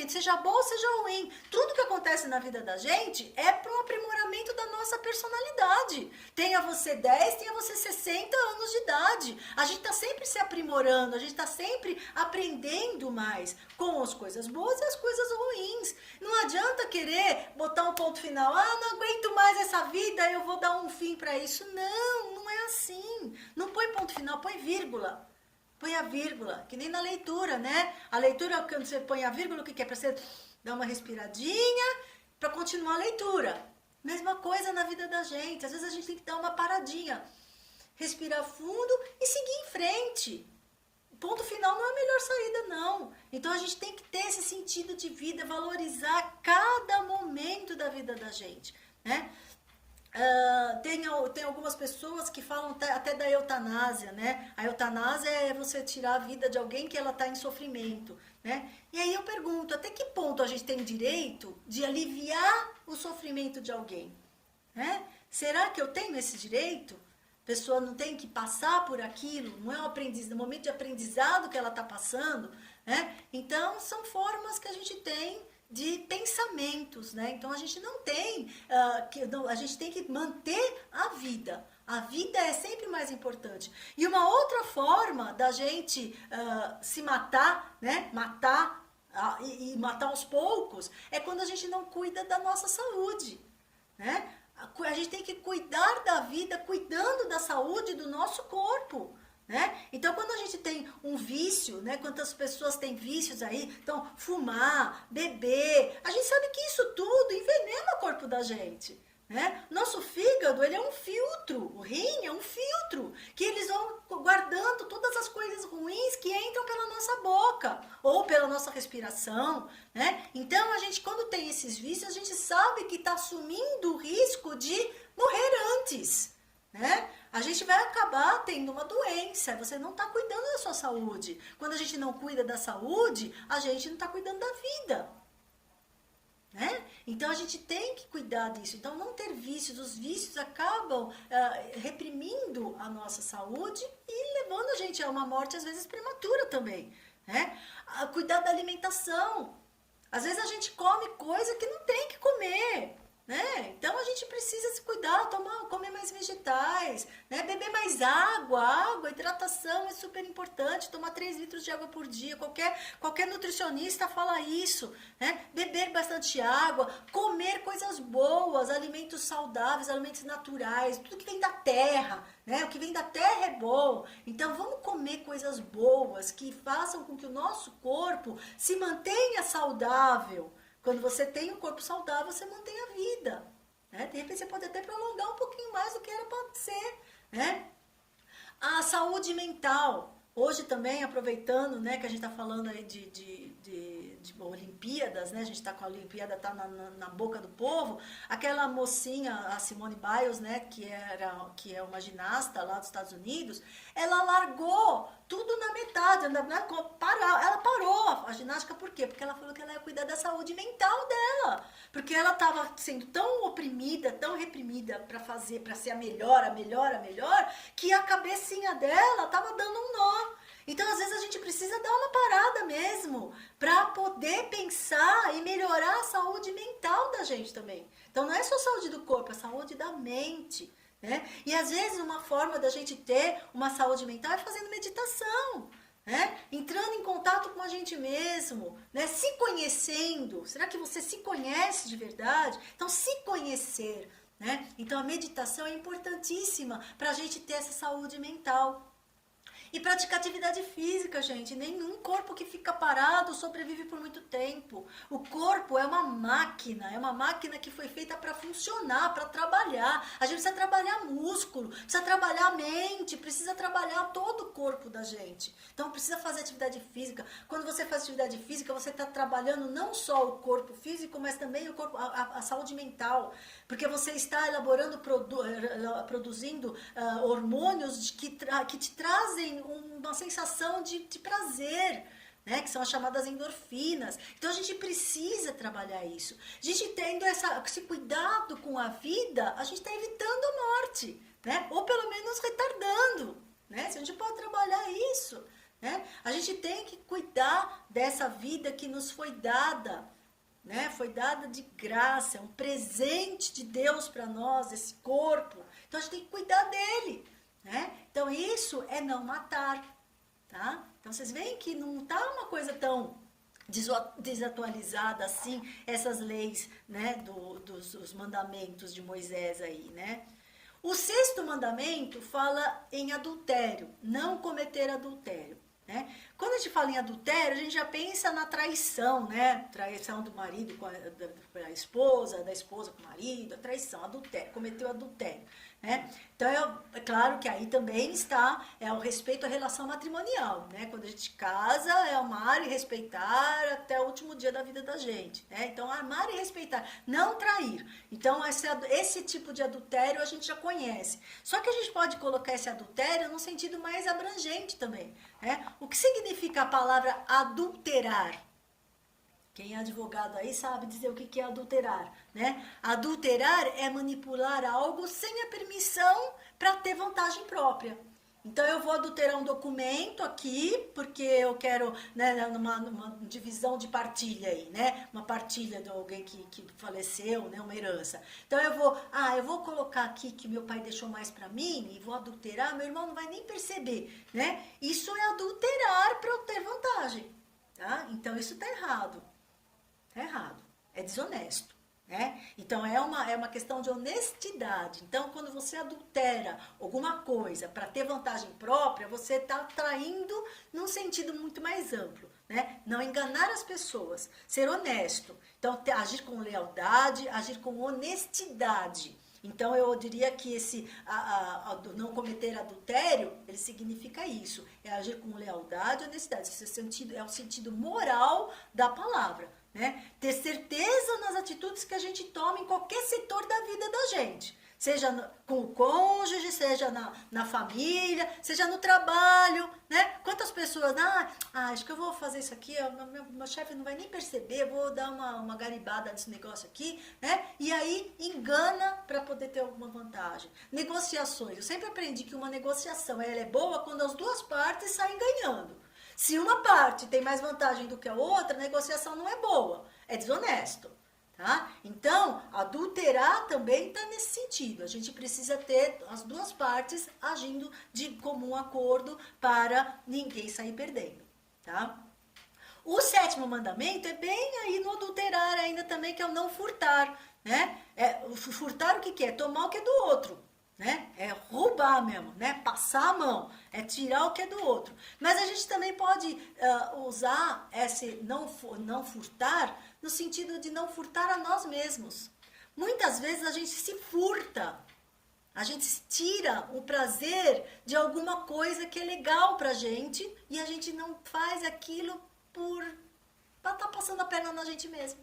seja bom ou seja ruim. Tudo que acontece na vida da gente é para um aprimoramento da nossa personalidade. Tenha você 10, tenha você 60 anos de idade. A gente está sempre se aprimorando, a gente está sempre aprendendo mais com as coisas boas e as coisas ruins. Não adianta querer botar um ponto final. Não aguento mais essa vida, eu vou dar um fim para isso. Não é assim. Não põe ponto final, põe vírgula. Põe a vírgula, que nem na leitura, né? A leitura, quando você põe a vírgula, o que é? Para você dar uma respiradinha para continuar a leitura. Mesma coisa na vida da gente. Às vezes a gente tem que dar uma paradinha, respirar fundo e seguir em frente. ponto final não é a melhor saída, não. Então a gente tem que ter esse sentido de vida, valorizar cada momento da vida da gente, né? Tem algumas pessoas que falam até da eutanásia, né? A eutanásia é você tirar a vida de alguém que ela está em sofrimento, né? E aí eu pergunto, até que ponto a gente tem direito de aliviar o sofrimento de alguém, né? Será que eu tenho esse direito? A pessoa não tem que passar por aquilo, não é um momento de aprendizado que ela está passando, né? Então, são formas que a gente tem de pensamentos, né? Então, a gente não tem, a gente tem que manter a vida. A vida é sempre mais importante. E uma outra forma da gente se matar, né? E matar aos poucos, é quando a gente não cuida da nossa saúde, né? A gente tem que cuidar da vida, cuidando da saúde do nosso corpo, né? Então, quando a gente tem um vício, né? Quantas pessoas têm vícios aí? Então, fumar, beber, a gente sabe que isso tudo envenena o corpo da gente, né? Nosso fígado, ele é um filtro, o rim é um filtro, que eles vão guardando todas as coisas ruins que entram pela nossa boca, ou pela nossa respiração, né? Então, a gente, quando tem esses vícios, a gente sabe que está assumindo o risco de morrer antes, né? A gente vai acabar tendo uma doença, você não está cuidando da sua saúde. Quando a gente não cuida da saúde, a gente não está cuidando da vida, né? Então a gente tem que cuidar disso. Então não ter vícios, os vícios acabam reprimindo a nossa saúde e levando a gente a uma morte às vezes prematura também, né? Cuidar da alimentação. Às vezes a gente come coisa que não tem que comer, né? Então a gente precisa se cuidar, comer mais vegetais, né? Beber mais água, hidratação é super importante, tomar 3 litros de água por dia, qualquer nutricionista fala isso, né? Beber bastante água, comer coisas boas, alimentos saudáveis, alimentos naturais, tudo que vem da terra, né? O que vem da terra é bom, então vamos comer coisas boas que façam com que o nosso corpo se mantenha saudável. Quando você tem um corpo saudável, você mantém a vida, né? De repente você pode até prolongar um pouquinho mais do que era para ser, né? A saúde mental. Hoje também, aproveitando, né, que a gente está falando aí de Olimpíadas, né? A gente está com a Olimpíada, tá na boca do povo. Aquela mocinha, a Simone Biles, né, que é uma ginasta lá dos Estados Unidos, ela largou tudo na metade, ela parou a ginástica, por quê? Porque ela falou que ela ia cuidar da saúde mental dela, porque ela estava sendo tão oprimida, tão reprimida para ser a melhor, que a cabecinha dela estava dando um nó. Então, às vezes, a gente precisa dar uma parada mesmo para poder pensar e melhorar a saúde mental da gente também. Então, não é só a saúde do corpo, é a saúde da mente, né? E, às vezes, uma forma da gente ter uma saúde mental é fazendo meditação, né? Entrando em contato com a gente mesmo, né? Se conhecendo. Será que você se conhece de verdade? Então, se conhecer, né? Então, a meditação é importantíssima para a gente ter essa saúde mental. E praticar atividade física, gente. Nenhum corpo que fica parado sobrevive por muito tempo. O corpo é uma máquina que foi feita para funcionar, para trabalhar. A gente precisa trabalhar músculo, precisa trabalhar a mente, precisa trabalhar todo o corpo da gente. Então precisa fazer atividade física. Quando você faz atividade física, você está trabalhando não só o corpo físico, mas também o corpo, a saúde mental. Porque você está elaborando, produzindo hormônios que te trazem uma sensação de prazer, né? Que são as chamadas endorfinas. Então a gente precisa trabalhar isso. A gente tendo esse cuidado com a vida, a gente está evitando a morte, né? Ou pelo menos retardando, né? Se a gente pode trabalhar isso, né? A gente tem que cuidar dessa vida que nos foi dada, né? Foi dada de graça, é um presente de Deus para nós, esse corpo. Então a gente tem que cuidar dele, né? Então isso é não matar, tá? Então vocês veem que não tá uma coisa tão desatualizada assim, essas leis, né, dos mandamentos de Moisés aí, né? O 6º mandamento fala em adultério, não cometer adultério. né? Quando a gente fala em adultério, a gente já pensa na traição, né? Traição do marido com a esposa, da esposa com o marido, a traição, adultério, cometeu adultério, né? Então, é claro que aí também está o respeito à relação matrimonial, né? Quando a gente casa, é amar e respeitar até o último dia da vida da gente, né? Então, amar e respeitar, não trair. Então, esse tipo de adultério a gente já conhece. Só que a gente pode colocar esse adultério num sentido mais abrangente também, né? O que significa a palavra adulterar? Quem é advogado aí sabe dizer o que é adulterar, né? Adulterar é manipular algo sem a permissão para ter vantagem própria. Então, eu vou adulterar um documento aqui, porque eu quero, né, numa divisão de partilha aí, né? Uma partilha de alguém que faleceu, né? Uma herança. Então, eu vou colocar aqui que meu pai deixou mais para mim e vou adulterar, meu irmão não vai nem perceber, né? Isso é adulterar para eu ter vantagem, tá? Então, isso tá errado. Tá errado. É desonesto. Né? Então, é uma questão de honestidade. Então, quando você adultera alguma coisa para ter vantagem própria, você está traindo num sentido muito mais amplo. Né? Não enganar as pessoas, ser honesto. Então, agir com lealdade, agir com honestidade. Então, eu diria que não cometer adultério, ele significa isso. É agir com lealdade e honestidade. Esse é o sentido moral da palavra. Né? Ter certeza nas atitudes que a gente toma em qualquer setor da vida da gente. Seja com o cônjuge, seja na família, seja no trabalho, né? Quantas pessoas, acho que eu vou fazer isso aqui, meu chefe não vai nem perceber, vou dar uma garibada nesse negócio aqui, né? E aí engana para poder ter alguma vantagem. Negociações, eu sempre aprendi que uma negociação ela é boa quando as duas partes saem ganhando. Se uma parte tem mais vantagem do que a outra, a negociação não é boa, é desonesto. Tá? Então, adulterar também está nesse sentido. A gente precisa ter as duas partes agindo de comum acordo para ninguém sair perdendo. Tá? O 7º mandamento é bem aí no adulterar ainda também, que é o não furtar. Né? Furtar o que é? Tomar o que é do outro. Né? É roubar mesmo, né? Passar a mão, é tirar o que é do outro. Mas a gente também pode usar esse não furtar no sentido de não furtar a nós mesmos. Muitas vezes a gente se furta, a gente tira o prazer de alguma coisa que é legal pra gente e a gente não faz aquilo pra estar passando a perna na gente mesmo.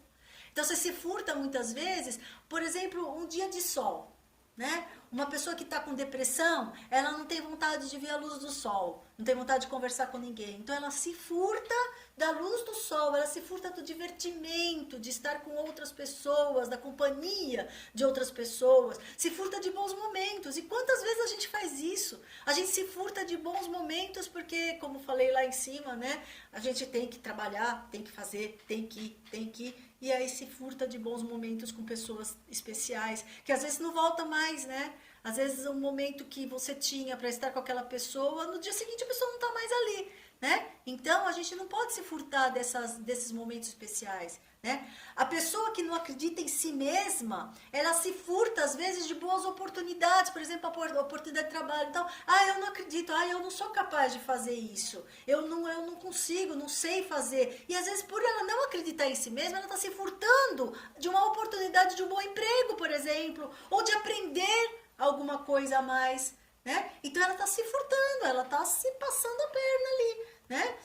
Então você se furta muitas vezes, por exemplo, um dia de sol. Né? Uma pessoa que está com depressão, ela não tem vontade de ver a luz do sol, não tem vontade de conversar com ninguém. Então ela se furta da luz do sol, ela se furta do divertimento, de estar com outras pessoas, da companhia de outras pessoas, se furta de bons momentos. E quantas vezes a gente faz isso? A gente se furta de bons momentos porque, como falei lá em cima, né? A gente tem que trabalhar, tem que fazer, tem que ir. E aí se furta de bons momentos com pessoas especiais, que às vezes não volta mais, né? Às vezes um momento que você tinha para estar com aquela pessoa, no dia seguinte a pessoa não está mais ali, né? Então a gente não pode se furtar desses momentos especiais, né? A pessoa que não acredita em si mesma, ela se furta às vezes de boas oportunidades, por exemplo, a oportunidade de trabalho. Então, eu não acredito, eu não sou capaz de fazer isso, eu não consigo, não sei fazer. E às vezes por ela não acreditar em si mesma, ela está se furtando de uma oportunidade de um bom emprego, por exemplo, ou de aprender alguma coisa a mais, né? Então ela está se furtando, ela está se passando a perna ali, né?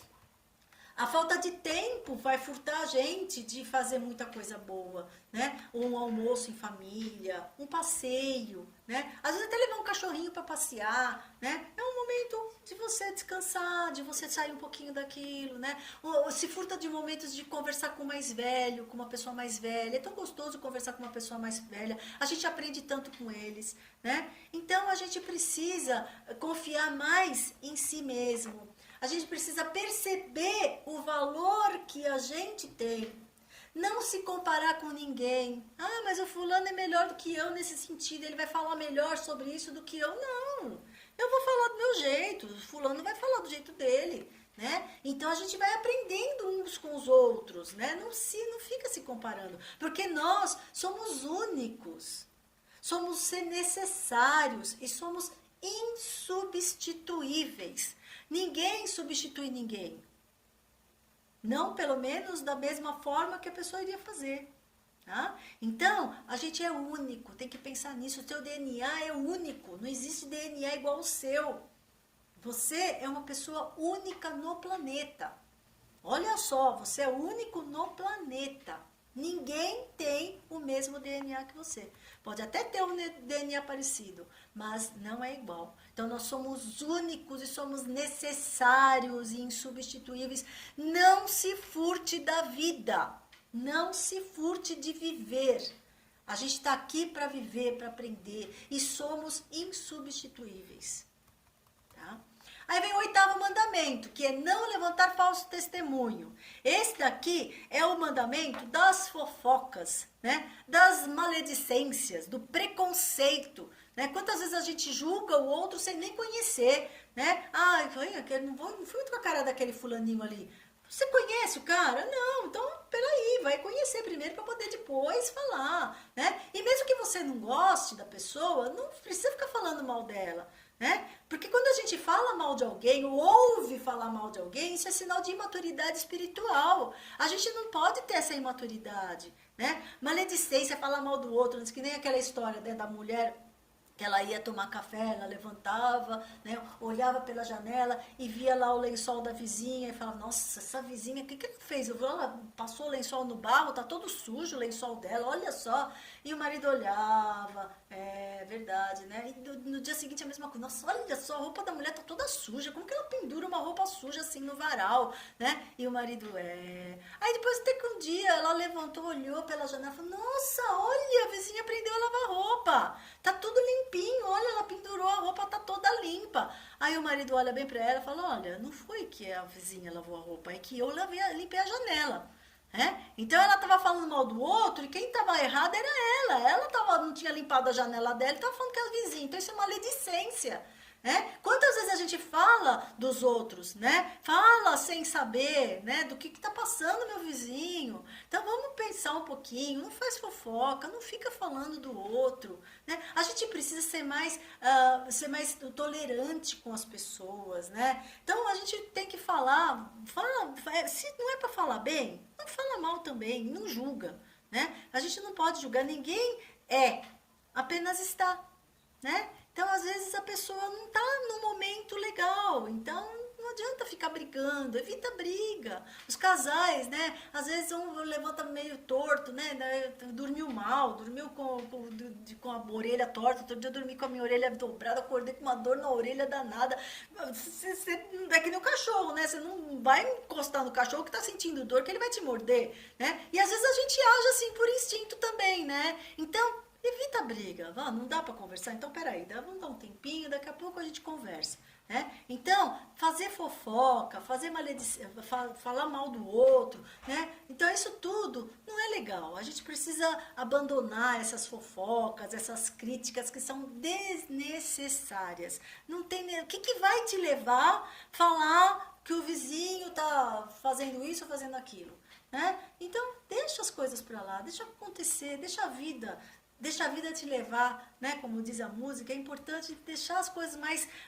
A falta de tempo vai furtar a gente de fazer muita coisa boa, né? Um almoço em família, um passeio, né? Às vezes até levar um cachorrinho para passear, né? É um momento de você descansar, de você sair um pouquinho daquilo, né? Se furta de momentos de conversar com o mais velho, com uma pessoa mais velha. É tão gostoso conversar com uma pessoa mais velha. A gente aprende tanto com eles, né? Então a gente precisa confiar mais em si mesmo. A gente precisa perceber o valor que a gente tem. Não se comparar com ninguém. Mas o fulano é melhor do que eu nesse sentido. Ele vai falar melhor sobre isso do que eu. Não. Eu vou falar do meu jeito. O fulano vai falar do jeito dele. Né? Então a gente vai aprendendo uns com os outros. Né? Não fica se comparando. Porque nós somos únicos. Somos necessários e somos insubstituíveis. Ninguém substitui ninguém. Não, pelo menos, da mesma forma que a pessoa iria fazer. Tá? Então, a gente é único, tem que pensar nisso. O seu DNA é único, não existe DNA igual ao seu. Você é uma pessoa única no planeta. Olha só, você é único no planeta. Ninguém tem o mesmo DNA que você. Pode até ter um DNA parecido, mas não é igual. Então, nós somos únicos e somos necessários e insubstituíveis. Não se furte da vida. Não se furte de viver. A gente está aqui para viver, para aprender. E somos insubstituíveis. Tá? Aí vem o 8º mandamento, que é não levantar falso testemunho. Esse daqui é o mandamento das fofocas, né? Das maledicências, do preconceito. Né? Quantas vezes a gente julga o outro sem nem conhecer, né? Ah, não fui com a cara daquele fulaninho ali. Você conhece o cara? Não, então peraí, vai conhecer primeiro para poder depois falar, né? E mesmo que você não goste da pessoa, não precisa ficar falando mal dela, né? Porque quando a gente fala mal de alguém, ou ouve falar mal de alguém, isso é sinal de imaturidade espiritual. A gente não pode ter essa imaturidade, né? Maledicência, falar mal do outro, que nem aquela história, né, da mulher que ela ia tomar café, ela levantava, né, olhava pela janela e via lá o lençol da vizinha e falava, nossa, essa vizinha, o que ela fez? Ela passou o lençol no barro, tá todo sujo o lençol dela, olha só. E o marido olhava, é verdade, né? E no dia seguinte a mesma coisa, nossa, olha só, a roupa da mulher tá toda suja, como que ela pendura uma roupa suja assim no varal, né? E o marido, Aí depois até que um dia ela levantou, olhou pela janela e falou, nossa, olha, a vizinha aprendeu a lavar roupa, tá tudo limpinho, olha, ela pendurou, a roupa tá toda limpa. Aí o marido olha bem pra ela e fala, olha, não foi que a vizinha lavou a roupa, é que eu limpei a janela. Então ela estava falando mal do outro e quem estava errado era ela não tinha limpado a janela dela e estava falando que era vizinha, então isso é maledicência. Quantas vezes a gente fala dos outros, né? Fala sem saber, né? Do que está passando meu vizinho. Então vamos pensar um pouquinho, não faz fofoca, não fica falando do outro, né? A gente precisa ser mais tolerante com as pessoas, né? Então a gente tem que fala, se não é para falar bem, não fala mal também, não julga, né? A gente não pode julgar, ninguém apenas está, né? Então, às vezes, a pessoa não está no momento legal. Então, não adianta ficar brigando. Evita briga. Os casais, né? Às vezes, um levanta meio torto, né? Dormiu mal, dormiu com a orelha torta. Outro dia eu dormi com a minha orelha dobrada, acordei com uma dor na orelha danada. É que nem o cachorro, né? Você não vai encostar no cachorro que está sentindo dor, que ele vai te morder, né? E, às vezes, a gente age assim por instinto também, né? Então, evita a briga, não dá para conversar, então peraí, vamos dar um tempinho, daqui a pouco a gente conversa, né? Então, fazer fofoca, fazer falar mal do outro, né? Então isso tudo não é legal, a gente precisa abandonar essas fofocas, essas críticas que são desnecessárias. Não tem, o que vai te levar a falar que o vizinho tá fazendo isso ou fazendo aquilo, né? Então, deixa as coisas para lá, deixa acontecer, deixa a vida te levar, né? Como diz a música, é importante deixar as coisas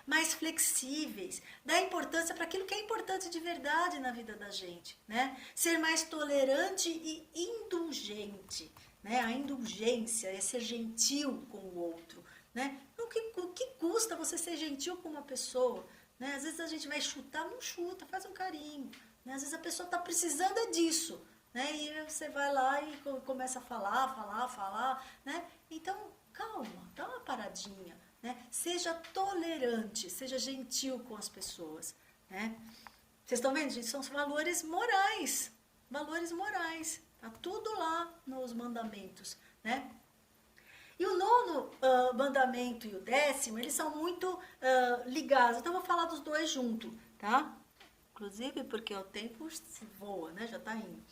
mais flexíveis, dar importância para aquilo que é importante de verdade na vida da gente, né? Ser mais tolerante e indulgente, né? A indulgência é ser gentil com o outro, né? O que custa você ser gentil com uma pessoa, né? Às vezes a gente vai chutar, não chuta, faz um carinho, né? Às vezes a pessoa está precisando disso, né? E você vai lá e começa a falar, né? Então, calma, dá uma paradinha, né? Seja tolerante, seja gentil com as pessoas, né? Vocês estão vendo, gente? São os valores morais, tá tudo lá nos mandamentos, né? E o 9º mandamento e o 10º, eles são muito ligados, então eu vou falar dos dois juntos, tá? Inclusive porque o tempo voa, né? Já tá indo.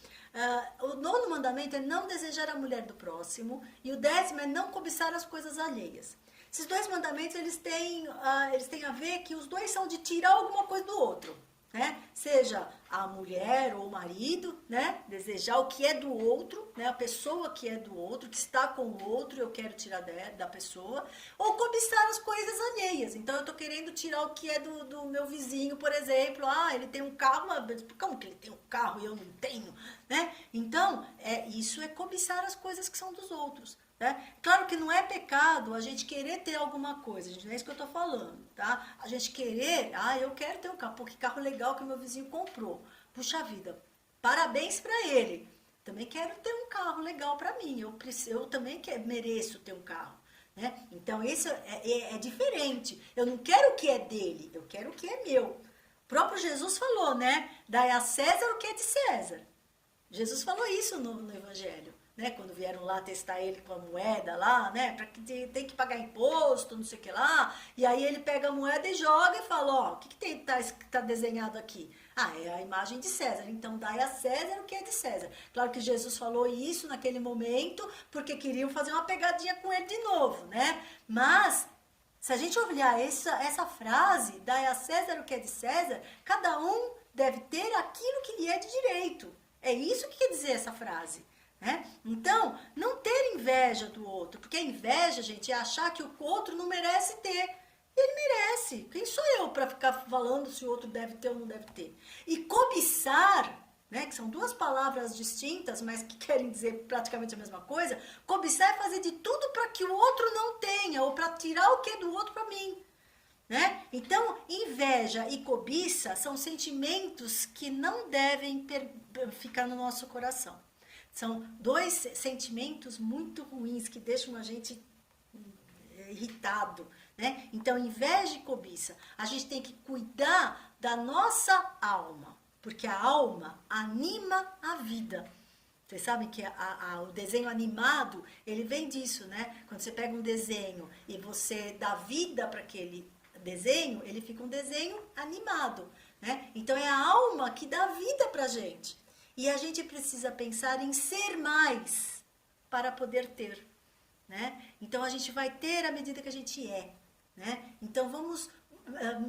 O 9º mandamento é não desejar a mulher do próximo e o 10º é não cobiçar as coisas alheias. Esses dois mandamentos, eles têm a ver que os dois são de tirar alguma coisa do outro, né? Seja a mulher ou o marido, né? Desejar o que é do outro, né? A pessoa que é do outro, que está com o outro, eu quero tirar da pessoa. Ou cobiçar as coisas alheias. Então, eu tô querendo tirar o que é do meu vizinho, por exemplo. Ah, ele tem um carro, mas como que ele tem um carro e eu não tenho, né? Então, isso é cobiçar as coisas que são dos outros. Né? Claro que não é pecado a gente querer ter alguma coisa, gente, não é isso que eu tô falando, tá? A gente querer, eu quero ter um carro, pô, que carro legal que o meu vizinho comprou. Puxa vida, parabéns para ele. Também quero ter um carro legal para mim, eu também mereço ter um carro. Né? Então, isso é diferente. Eu não quero o que é dele, eu quero o que é meu. O próprio Jesus falou, né? Dai a César o que é de César. Jesus falou isso no Evangelho. Né, quando vieram lá testar ele com a moeda lá, né, para que tem que pagar imposto, não sei o que lá, e aí ele pega a moeda e joga e fala, ó, o que tá desenhado aqui? Ah, é a imagem de César, então dai a César o que é de César. Claro que Jesus falou isso naquele momento, porque queriam fazer uma pegadinha com ele de novo, né, mas se a gente olhar essa frase, dai a César o que é de César, cada um deve ter aquilo que lhe é de direito. É isso que quer dizer essa frase. Né? Então, não ter inveja do outro, porque a inveja, gente, é achar que o outro não merece ter. Ele merece. Quem sou eu para ficar falando se o outro deve ter ou não deve ter? E cobiçar, né, que são duas palavras distintas, mas que querem dizer praticamente a mesma coisa, cobiçar é fazer de tudo para que o outro não tenha, ou para tirar o que é do outro para mim. Né? Então, inveja e cobiça são sentimentos que não devem ficar no nosso coração. São dois sentimentos muito ruins que deixam a gente irritado, né? Então, inveja e cobiça, a gente tem que cuidar da nossa alma, porque a alma anima a vida. Vocês sabem que o desenho animado, ele vem disso, né? Quando você pega um desenho e você dá vida para aquele desenho, ele fica um desenho animado, né? Então, é a alma que dá vida pra gente. E a gente precisa pensar em ser mais para poder ter, né? Então, a gente vai ter à medida que a gente é, né? Então, vamos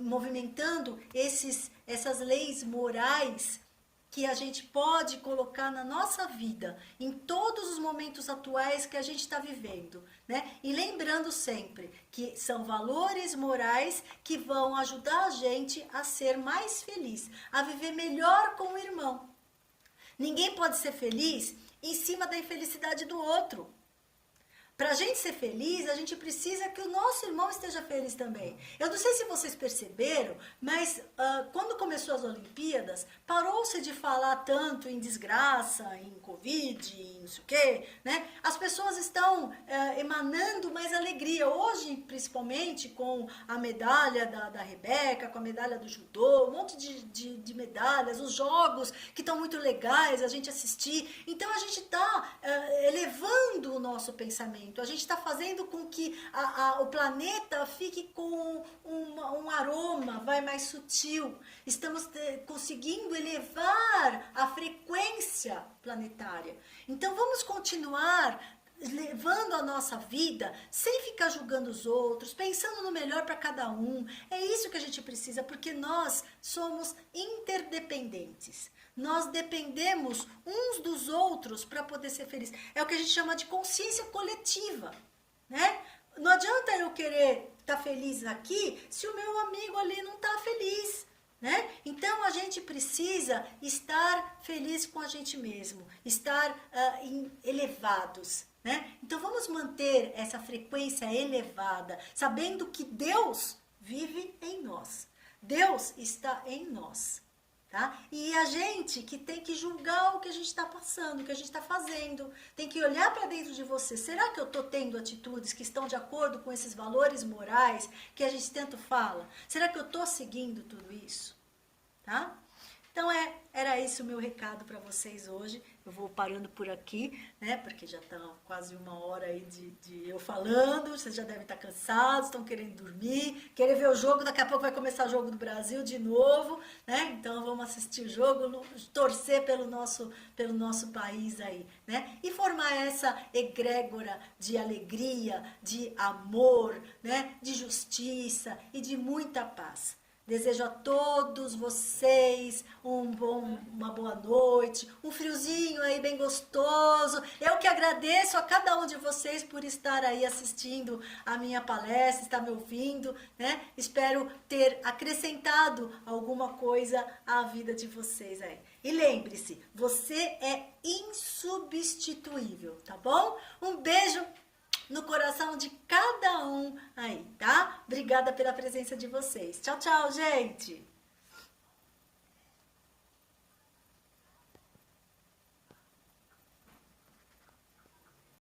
movimentando essas leis morais que a gente pode colocar na nossa vida, em todos os momentos atuais que a gente está vivendo, né? E lembrando sempre que são valores morais que vão ajudar a gente a ser mais feliz, a viver melhor com o irmão. Ninguém pode ser feliz em cima da infelicidade do outro. Para a gente ser feliz, a gente precisa que o nosso irmão esteja feliz também. Eu não sei se vocês perceberam, mas quando começou as Olimpíadas, parou-se de falar tanto em desgraça, em Covid, em não sei o quê, né? As pessoas estão emanando mais alegria. Hoje, principalmente, com a medalha da Rebeca, com a medalha do judô, um monte de medalhas, os jogos que estão muito legais, a gente assistir. Então, a gente está elevando o nosso pensamento. A gente está fazendo com que o planeta fique com um aroma, vai mais sutil. Estamos conseguindo elevar a frequência planetária. Então vamos continuar levando a nossa vida sem ficar julgando os outros, pensando no melhor para cada um. É isso que a gente precisa, porque nós somos interdependentes. Nós dependemos uns dos outros para poder ser feliz. É o que a gente chama de consciência coletiva, né? Não adianta eu querer estar feliz aqui se o meu amigo ali não está feliz, né? Então a gente precisa estar feliz com a gente mesmo, estar elevados, né? Então vamos manter essa frequência elevada, sabendo que Deus vive em nós. Deus está em nós. Tá? E a gente que tem que julgar o que a gente está passando, o que a gente está fazendo, tem que olhar para dentro de você. Será que eu estou tendo atitudes que estão de acordo com esses valores morais que a gente tanto fala? Será que eu estou seguindo tudo isso? Tá? Então era esse o meu recado para vocês hoje. Eu vou parando por aqui, né? Porque já está quase uma hora aí de eu falando. Vocês já devem estar cansados, estão querendo dormir, querer ver o jogo. Daqui a pouco vai começar o jogo do Brasil de novo, né? Então vamos assistir o jogo, torcer pelo nosso país aí, né? E formar essa egrégora de alegria, de amor, né? De justiça e de muita paz. Desejo a todos vocês uma boa noite, um friozinho aí bem gostoso. Eu que agradeço a cada um de vocês por estar aí assistindo a minha palestra, estar me ouvindo, né? Espero ter acrescentado alguma coisa à vida de vocês aí. E lembre-se, você é insubstituível, tá bom? Um beijo no coração de cada um aí, tá? Obrigada pela presença de vocês. Tchau, tchau, gente!